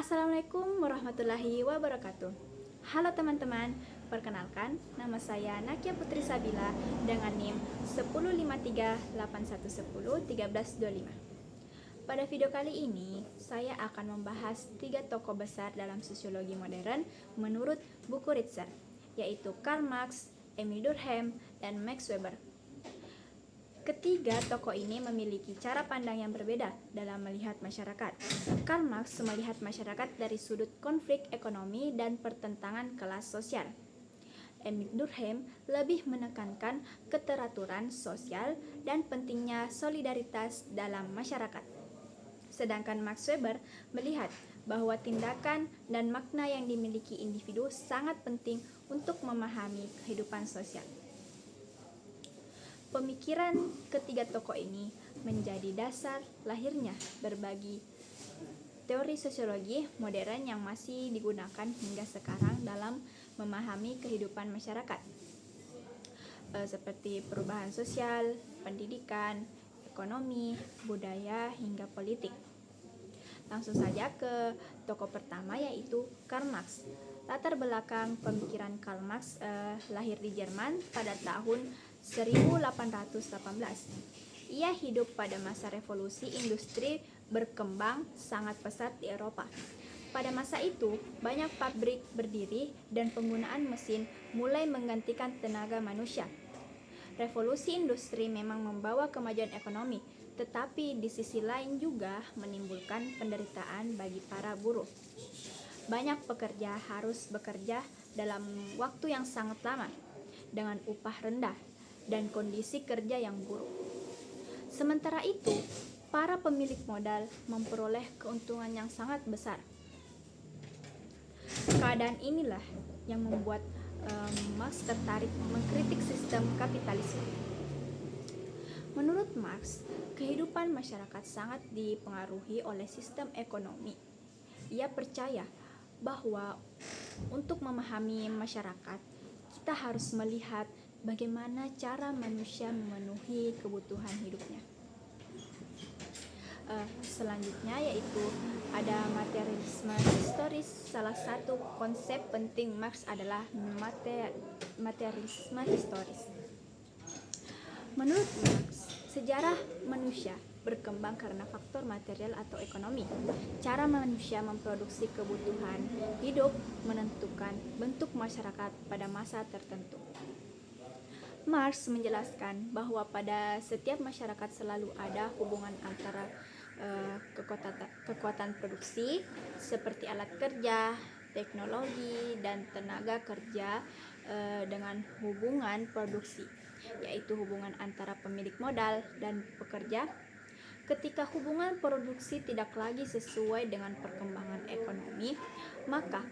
Assalamualaikum warahmatullahi wabarakatuh. Halo teman-teman, perkenalkan nama saya Nakia Putri Sabila dengan NIM 105381101325. Pada video kali ini, saya akan membahas 3 tokoh besar dalam sosiologi modern menurut buku Ritzer, yaitu Karl Marx, Emil Durkheim, dan Max Weber. Ketiga tokoh ini memiliki cara pandang yang berbeda dalam melihat masyarakat. Karl Marx melihat masyarakat dari sudut konflik ekonomi dan pertentangan kelas sosial. Emil Durkheim lebih menekankan keteraturan sosial dan pentingnya solidaritas dalam masyarakat. Sedangkan Max Weber melihat bahwa tindakan dan makna yang dimiliki individu sangat penting untuk memahami kehidupan sosial. Pemikiran ketiga tokoh ini menjadi dasar lahirnya berbagai teori sosiologi modern yang masih digunakan hingga sekarang dalam memahami kehidupan masyarakat, seperti perubahan sosial, pendidikan, ekonomi, budaya, hingga politik. Langsung saja ke tokoh pertama, yaitu Karl Marx. Latar belakang pemikiran Karl Marx lahir di Jerman pada tahun 1818. Ia hidup pada masa revolusi industri berkembang sangat pesat di Eropa. Pada masa itu, banyak pabrik berdiri dan penggunaan mesin mulai menggantikan tenaga manusia. Revolusi industri memang membawa kemajuan ekonomi, tetapi di sisi lain juga menimbulkan penderitaan bagi para buruh. Banyak pekerja harus bekerja dalam waktu yang sangat lama, dengan upah rendah, dan kondisi kerja yang buruk. Sementara itu, para pemilik modal memperoleh keuntungan yang sangat besar. Keadaan inilah yang membuat Marx tertarik mengkritik sistem kapitalisme. Menurut Marx, kehidupan masyarakat sangat dipengaruhi oleh sistem ekonomi. Ia percaya bahwa untuk memahami masyarakat, kita harus melihat bagaimana cara manusia memenuhi kebutuhan hidupnya. Selanjutnya yaitu ada materialisme historis. Salah satu konsep penting Marx adalah materialisme historis. Menurut Marx, sejarah manusia berkembang karena faktor material atau ekonomi. Cara manusia memproduksi kebutuhan hidup menentukan bentuk masyarakat pada masa tertentu. Marx menjelaskan bahwa pada setiap masyarakat selalu ada hubungan antara kekuatan produksi seperti alat kerja, teknologi, dan tenaga kerja dengan hubungan produksi, yaitu hubungan antara pemilik modal dan pekerja. Ketika hubungan produksi tidak lagi sesuai dengan perkembangan ekonomi, maka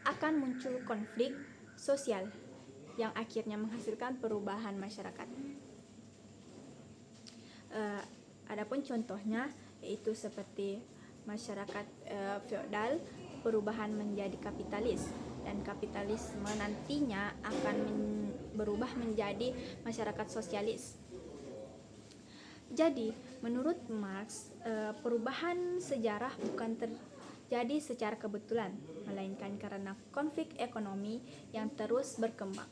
akan muncul konflik sosial yang akhirnya menghasilkan perubahan masyarakat. Adapun contohnya yaitu seperti masyarakat feodal perubahan menjadi kapitalis, dan kapitalisme nantinya akan berubah menjadi masyarakat sosialis. Jadi, menurut Marx, perubahan sejarah bukan terjadi secara kebetulan, melainkan karena konflik ekonomi yang terus berkembang.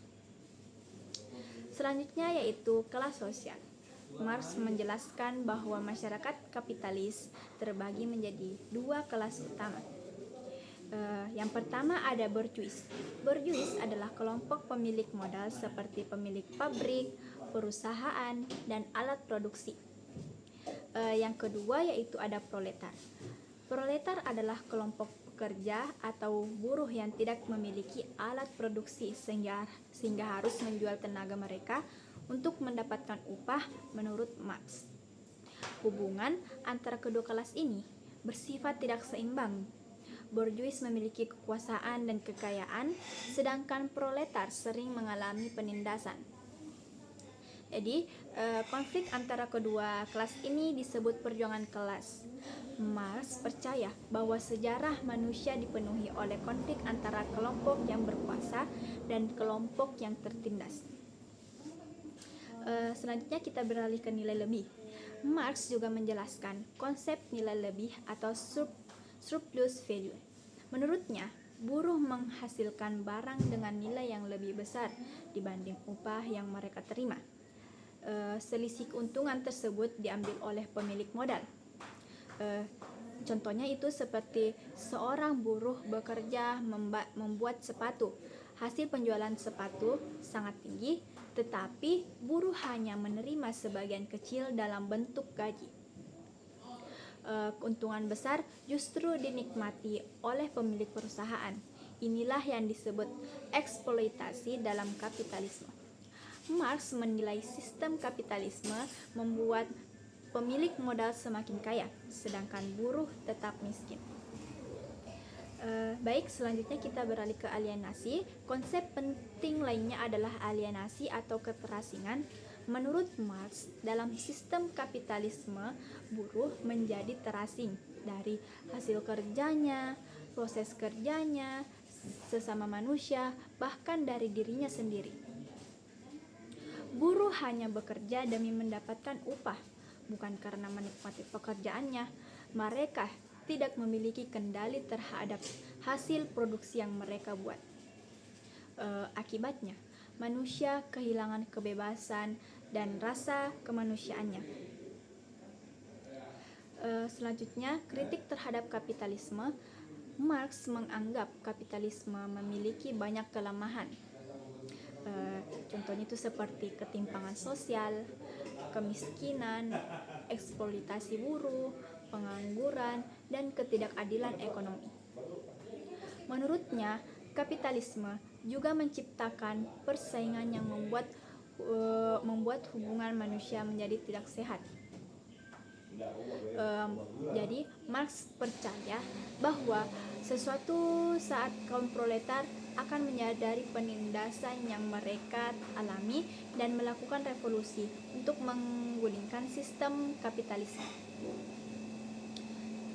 Selanjutnya yaitu kelas sosial. Marx menjelaskan bahwa masyarakat kapitalis terbagi menjadi 2 kelas utama. Yang pertama ada bourgeois. Bourgeois adalah kelompok pemilik modal seperti pemilik pabrik, perusahaan, dan alat produksi. Yang kedua yaitu ada proletar. Proletar adalah kelompok pekerja atau buruh yang tidak memiliki alat produksi sehingga harus menjual tenaga mereka untuk mendapatkan upah menurut Marx. Hubungan antara kedua kelas ini bersifat tidak seimbang. Bourgeois memiliki kekuasaan dan kekayaan, sedangkan proletar sering mengalami penindasan. Jadi, konflik antara kedua kelas ini disebut perjuangan kelas. Marx percaya bahwa sejarah manusia dipenuhi oleh konflik antara kelompok yang berkuasa dan kelompok yang tertindas. Selanjutnya kita beralih ke nilai lebih. Marx juga menjelaskan konsep nilai lebih atau surplus value. Menurutnya, buruh menghasilkan barang dengan nilai yang lebih besar dibanding upah yang mereka terima. Selisih keuntungan tersebut diambil oleh pemilik modal. Contohnya itu seperti seorang buruh bekerja membuat sepatu. Hasil penjualan sepatu sangat tinggi, tetapi buruh hanya menerima sebagian kecil dalam bentuk gaji. Keuntungan besar justru dinikmati oleh pemilik perusahaan. Inilah yang disebut eksploitasi dalam kapitalisme. Marx menilai sistem kapitalisme membuat pemilik modal semakin kaya, sedangkan buruh tetap miskin. Baik, selanjutnya kita beralih ke alienasi. Konsep penting lainnya adalah alienasi atau keterasingan. Menurut Marx, dalam sistem kapitalisme, buruh menjadi terasing dari hasil kerjanya, proses kerjanya, sesama manusia, bahkan dari dirinya sendiri. Buruh hanya bekerja demi mendapatkan upah, bukan karena menikmati pekerjaannya. Mereka tidak memiliki kendali terhadap hasil produksi yang mereka buat. Akibatnya, manusia kehilangan kebebasan dan rasa kemanusiaannya. Selanjutnya, kritik terhadap kapitalisme. Marx menganggap kapitalisme memiliki banyak kelemahan. Contohnya itu seperti ketimpangan sosial, kemiskinan, eksploitasi buruh, pengangguran, dan ketidakadilan ekonomi. Menurutnya, kapitalisme juga menciptakan persaingan yang membuat hubungan manusia menjadi tidak sehat. Jadi Marx percaya bahwa sesuatu saat kaum proletar akan menyadari penindasan yang mereka alami dan melakukan revolusi untuk menggulingkan sistem kapitalisme.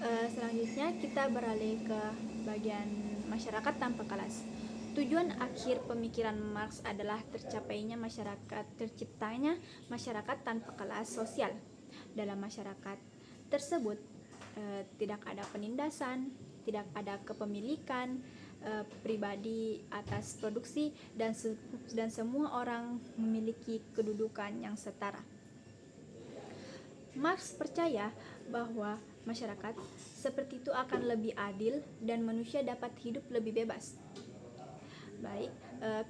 Selanjutnya kita beralih ke bagian masyarakat tanpa kelas. Tujuan akhir pemikiran Marx adalah terciptanya masyarakat tanpa kelas sosial. Dalam masyarakat tersebut tidak ada penindasan, tidak ada kepemilikan pribadi atas produksi, dan semua orang memiliki kedudukan yang setara. Marx percaya bahwa masyarakat seperti itu akan lebih adil dan manusia dapat hidup lebih bebas. Baik,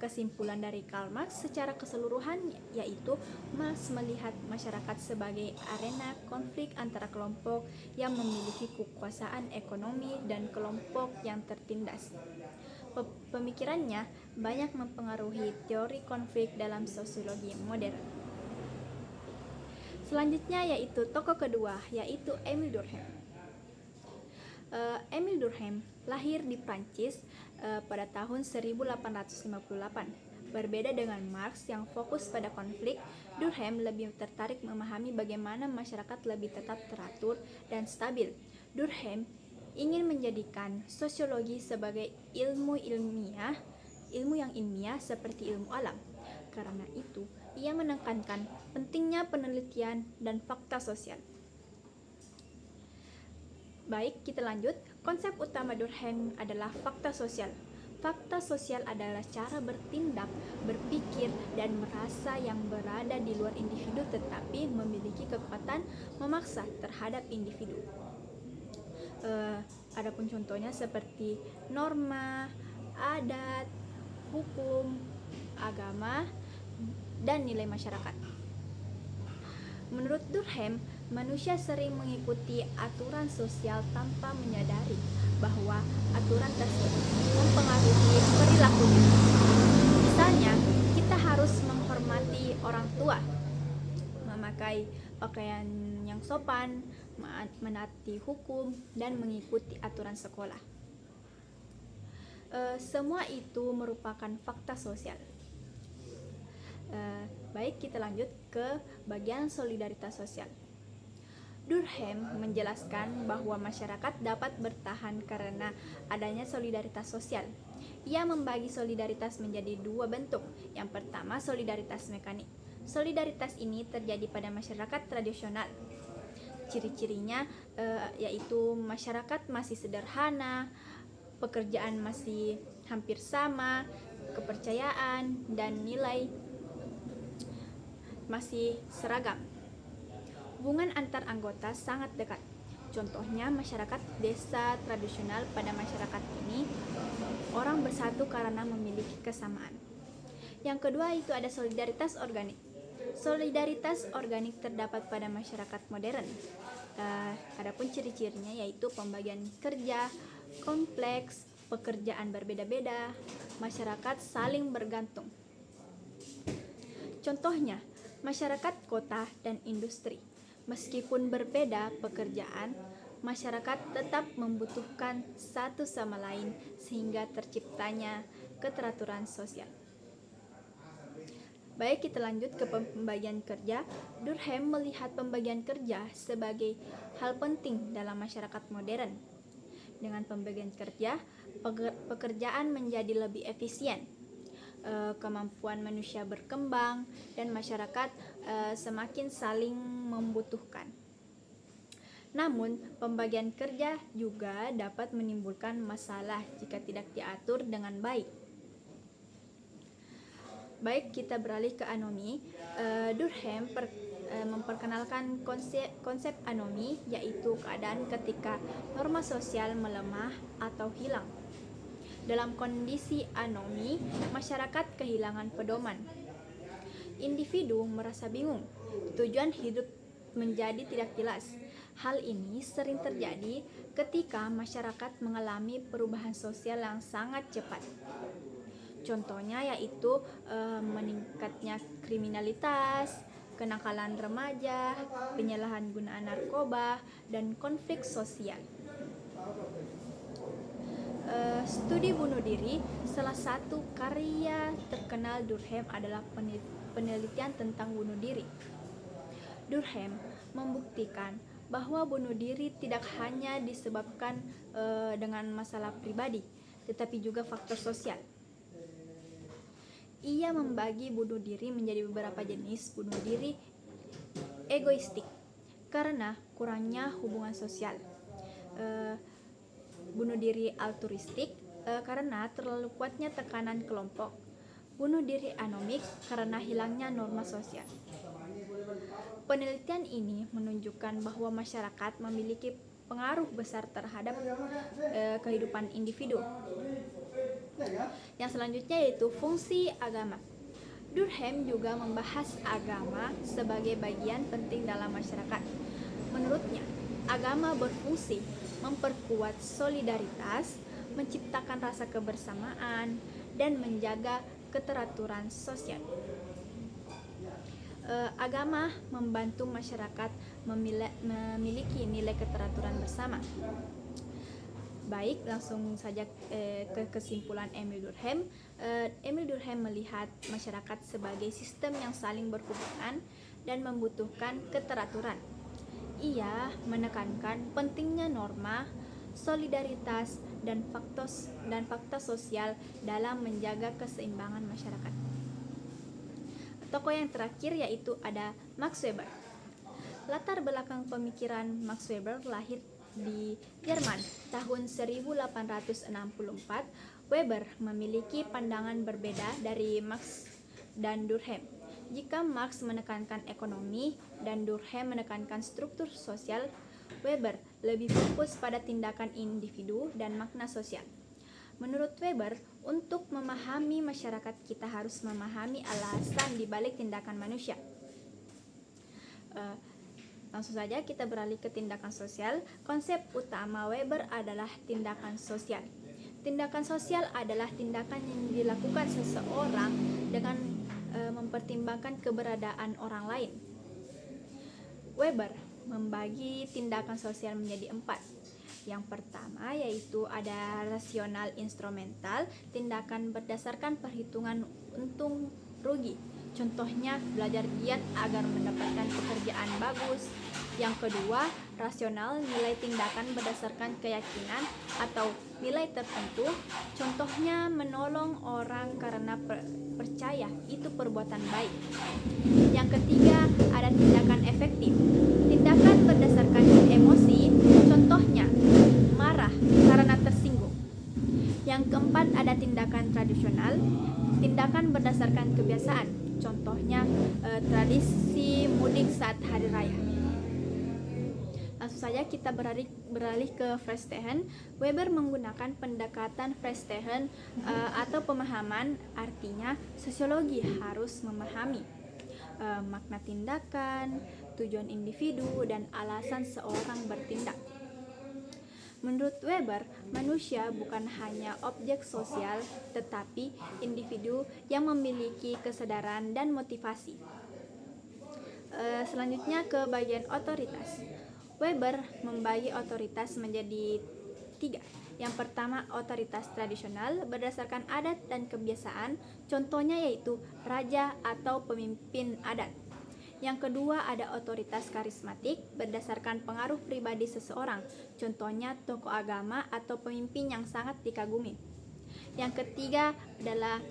kesimpulan dari Karl Marx secara keseluruhan yaitu Marx melihat masyarakat sebagai arena konflik antara kelompok yang memiliki kekuasaan ekonomi dan kelompok yang tertindas. Pemikirannya banyak mempengaruhi teori konflik dalam sosiologi modern. Selanjutnya yaitu tokoh kedua, yaitu Émile Durkheim. Émile Durkheim lahir di Prancis pada tahun 1858. Berbeda dengan Marx yang fokus pada konflik, Durkheim lebih tertarik memahami bagaimana masyarakat lebih tetap teratur dan stabil. Durkheim ingin menjadikan sosiologi sebagai ilmu yang ilmiah seperti ilmu alam. Karena itu, ia menekankan pentingnya penelitian dan fakta sosial. Baik, kita lanjut. Konsep utama Durkheim adalah fakta sosial. Fakta sosial adalah cara bertindak, berpikir, dan merasa yang berada di luar individu tetapi memiliki kekuatan memaksa terhadap individu. Adapun contohnya seperti norma, adat, hukum, agama, dan nilai masyarakat. Menurut Durkheim, manusia sering mengikuti aturan sosial tanpa menyadari bahwa aturan tersebut mempengaruhi perilakunya. Misalnya, kita harus menghormati orang tua, memakai pakaian yang sopan, menaati hukum, dan mengikuti aturan sekolah. Semua itu merupakan fakta sosial. Baik, kita lanjut ke bagian solidaritas sosial. Durkheim menjelaskan bahwa masyarakat dapat bertahan karena adanya solidaritas sosial. Ia membagi solidaritas menjadi dua bentuk. Yang pertama, solidaritas mekanik. Solidaritas ini terjadi pada masyarakat tradisional. Ciri-cirinya yaitu masyarakat masih sederhana, pekerjaan masih hampir sama, kepercayaan dan nilai masih seragam. Hubungan antar anggota sangat dekat. Contohnya masyarakat desa tradisional. Pada masyarakat ini orang bersatu karena memiliki kesamaan. Yang kedua itu ada solidaritas organik. Solidaritas organik terdapat pada masyarakat modern. Adapun ciri-cirinya yaitu pembagian kerja kompleks, pekerjaan berbeda-beda, masyarakat saling bergantung. Contohnya, masyarakat kota dan industri. Meskipun berbeda pekerjaan, masyarakat tetap membutuhkan satu sama lain sehingga terciptanya keteraturan sosial. Baik, kita lanjut ke pembagian kerja. Durkheim melihat pembagian kerja sebagai hal penting dalam masyarakat modern. Dengan pembagian kerja, pekerjaan menjadi lebih efisien. Kemampuan manusia berkembang dan masyarakat semakin saling membutuhkan. Namun, pembagian kerja juga dapat menimbulkan masalah jika tidak diatur dengan baik. Baik, kita beralih ke anomi. Durkheim memperkenalkan konsep anomi, yaitu keadaan ketika norma sosial melemah atau hilang. Dalam kondisi anomi, masyarakat kehilangan pedoman. Individu merasa bingung, tujuan hidup menjadi tidak jelas. Hal ini sering terjadi ketika masyarakat mengalami perubahan sosial yang sangat cepat. Contohnya yaitu meningkatnya kriminalitas, kenakalan remaja, penyalahgunaan narkoba, dan konflik sosial. Studi bunuh diri, salah satu karya terkenal Durkheim adalah penelitian tentang bunuh diri. Durkheim membuktikan bahwa bunuh diri tidak hanya disebabkan dengan masalah pribadi, tetapi juga faktor sosial. Ia membagi bunuh diri menjadi beberapa jenis. Bunuh diri egoistik karena kurangnya hubungan sosial. Bunuh diri altruistik karena terlalu kuatnya tekanan kelompok. Bunuh diri anomik karena hilangnya norma sosial. Penelitian ini menunjukkan bahwa masyarakat memiliki pengaruh besar terhadap kehidupan individu. Yang selanjutnya yaitu fungsi agama. Durkheim juga membahas agama sebagai bagian penting dalam masyarakat. Menurutnya, agama berfungsi memperkuat solidaritas, menciptakan rasa kebersamaan, dan menjaga keteraturan sosial. Agama membantu masyarakat memiliki nilai keteraturan bersama. Baik, langsung saja ke kesimpulan Emil Durkheim. Emil Durkheim melihat masyarakat sebagai sistem yang saling berhubungan dan membutuhkan keteraturan. Ia menekankan pentingnya norma, solidaritas, dan fakta sosial dalam menjaga keseimbangan masyarakat. Tokoh yang terakhir yaitu ada Max Weber. Latar belakang pemikiran Max Weber lahir di Jerman tahun 1864. Weber memiliki pandangan berbeda dari Marx dan Durkheim. Jika Marx menekankan ekonomi dan Durkheim menekankan struktur sosial, Weber lebih fokus pada tindakan individu dan makna sosial. Menurut Weber, untuk memahami masyarakat kita harus memahami alasan di balik tindakan manusia. Langsung saja kita beralih ke tindakan sosial. Konsep utama Weber adalah tindakan sosial. Tindakan sosial adalah tindakan yang dilakukan seseorang dengan mempertimbangkan keberadaan orang lain. Weber membagi tindakan sosial menjadi 4. Yang pertama yaitu ada rasional instrumental, tindakan berdasarkan perhitungan untung rugi. Contohnya belajar giat agar mendapatkan pekerjaan bagus. Yang kedua, rasional, nilai tindakan berdasarkan keyakinan atau nilai tertentu. Contohnya menolong orang karena percaya itu perbuatan baik. Yang ketiga, ada tindakan efektif. Tindakan berdasarkan emosi, contohnya marah karena tersinggung. Yang keempat ada tindakan tradisional, tindakan berdasarkan kebiasaan. Contohnya tradisi mudik saat hari raya. Langsung saja kita beralih ke Verstehen. Weber menggunakan pendekatan Verstehen atau pemahaman, artinya sosiologi harus memahami makna tindakan, tujuan individu, dan alasan seorang bertindak. Menurut Weber, manusia bukan hanya objek sosial, tetapi individu yang memiliki kesadaran dan motivasi. Selanjutnya ke bagian otoritas. Weber membagi otoritas menjadi 3. Yang pertama, otoritas tradisional berdasarkan adat dan kebiasaan, contohnya yaitu raja atau pemimpin adat. Yang kedua, ada otoritas karismatik berdasarkan pengaruh pribadi seseorang, contohnya tokoh agama atau pemimpin yang sangat dikagumi. Yang ketiga adalah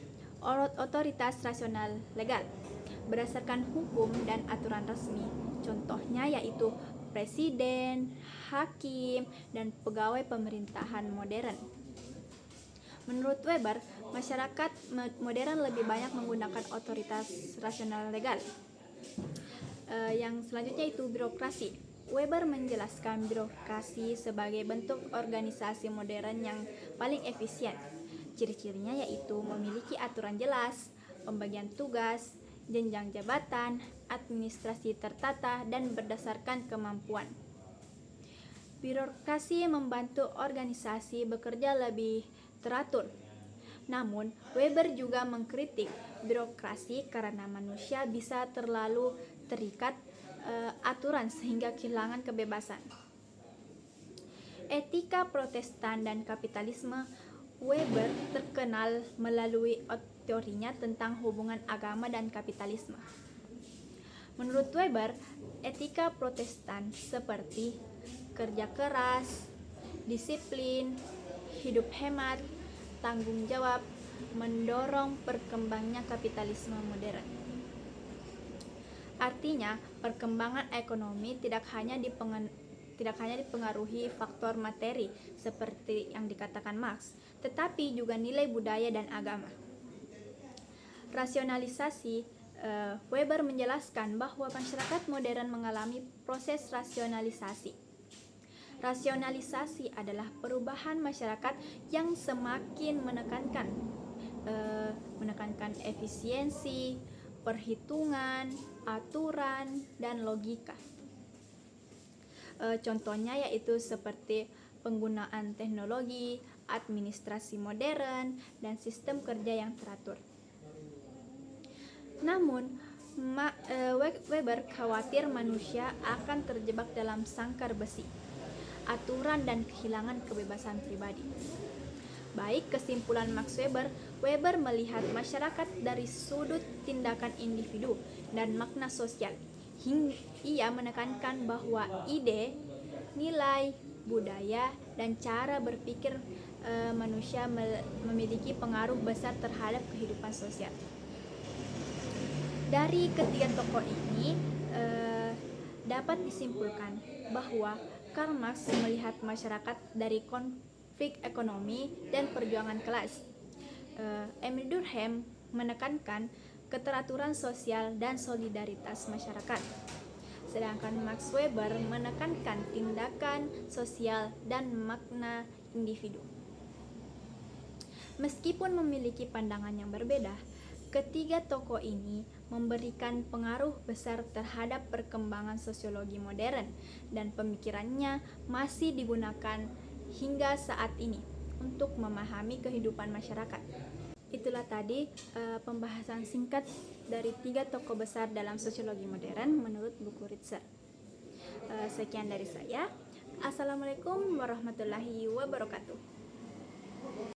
otoritas rasional legal berdasarkan hukum dan aturan resmi, contohnya yaitu presiden, hakim, dan pegawai pemerintahan modern. Menurut Weber, masyarakat modern lebih banyak menggunakan otoritas rasional legal. Yang selanjutnya itu birokrasi. Weber menjelaskan birokrasi sebagai bentuk organisasi modern yang paling efisien. Ciri-cirinya yaitu memiliki aturan jelas, pembagian tugas, jenjang jabatan, administrasi tertata, dan berdasarkan kemampuan. Birokrasi membantu organisasi bekerja lebih teratur. Namun, Weber juga mengkritik birokrasi karena manusia bisa terlalu terikat aturan sehingga kehilangan kebebasan. Etika Protestan dan kapitalisme. Weber terkenal melalui teorinya tentang hubungan agama dan kapitalisme. Menurut Weber, etika Protestan seperti kerja keras, disiplin, hidup hemat, tanggung jawab mendorong perkembangannya kapitalisme modern. Artinya, perkembangan ekonomi tidak hanya dipengaruhi faktor materi seperti yang dikatakan Marx, tetapi juga nilai budaya dan agama. Rasionalisasi. Weber menjelaskan bahwa masyarakat modern mengalami proses rasionalisasi. Rasionalisasi adalah perubahan masyarakat yang semakin menekankan efisiensi, perhitungan, aturan, dan logika. Contohnya yaitu seperti penggunaan teknologi, administrasi modern, dan sistem kerja yang teratur. Namun, Weber khawatir manusia akan terjebak dalam sangkar besi, aturan, dan kehilangan kebebasan pribadi. Baik kesimpulan Max Weber, Weber melihat masyarakat dari sudut tindakan individu dan makna sosial. Ia menekankan bahwa ide, nilai, budaya, dan cara berpikir manusia memiliki pengaruh besar terhadap kehidupan sosial. Dari ketiga tokoh ini dapat disimpulkan bahwa Karl Marx melihat masyarakat dari konflik ekonomi dan perjuangan kelas. Emil Durkheim menekankan keteraturan sosial dan solidaritas masyarakat. Sedangkan Max Weber menekankan tindakan sosial dan makna individu. Meskipun memiliki pandangan yang berbeda, ketiga tokoh ini memberikan pengaruh besar terhadap perkembangan sosiologi modern dan pemikirannya masih digunakan hingga saat ini untuk memahami kehidupan masyarakat. Itulah tadi pembahasan singkat dari 3 tokoh besar dalam sosiologi modern menurut buku Ritzer. Sekian dari saya. Assalamualaikum warahmatullahi wabarakatuh.